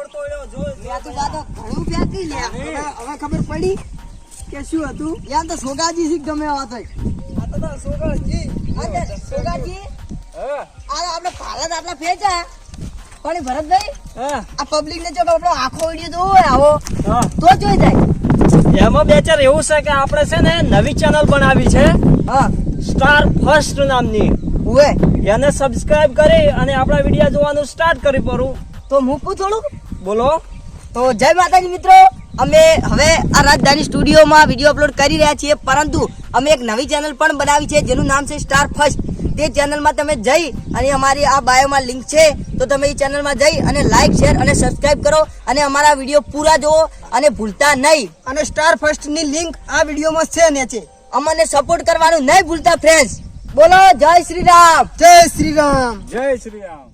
કરતો રહ્યો જો મેં તો દાદા ઘણું ફેંકી લે. હવે ખબર પડી કે શું હતું. યાર તો સોગાજી શીખ ગમે વાત હોય. આ તો સોગાજી. સોગાજી હા આપણે ભારત આટલા ફેંચ્યા પણ ભરતભાઈ હા આ પબ્લિક ને જો આપણો આખો વિડીયો જોવો આવો હા તો જોઈ જાય. એમાં બેચાર એવું છે કે આપણે છે ને નવી ચેનલ બનાવી છે હા સ્ટાર ફર્સ્ટ નામની. ઉવે એને સબસ્ક્રાઇબ કરી અને આપણા વિડીયો જોવાનું સ્ટાર્ટ કરી પડું. તો મૂકું થોડુંક. બોલો. તો જય માતાજી મિત્રો, અમે હવે આ રાજધાની સ્ટુડિયોમાં વિડીયો અપલોડ કરી રહ્યા છીએ, પરંતુ અમે એક નવી ચેનલ પણ બનાવી છે જેનું નામ છે સ્ટાર ફર્સ્ટ. તે ચેનલમાં તમે જઈ અને અમારી આ બાયોમાં લિંક છે તો તમે એ ચેનલમાં જઈ અને લાઈક શેર અને સબસ્ક્રાઇબ કરો અને અમારા વિડીયો પૂરા જુઓ અને ભૂલતા નહીં. અને સ્ટાર ફર્સ્ટની લિંક આ વિડીયોમાં છે નીચે. અમને સપોર્ટ કરવાનું નહીં ભૂલતા ફ્રેન્ડ્સ. બોલો જય શ્રી રામ. જય શ્રી રામ. જય શ્રી રામ.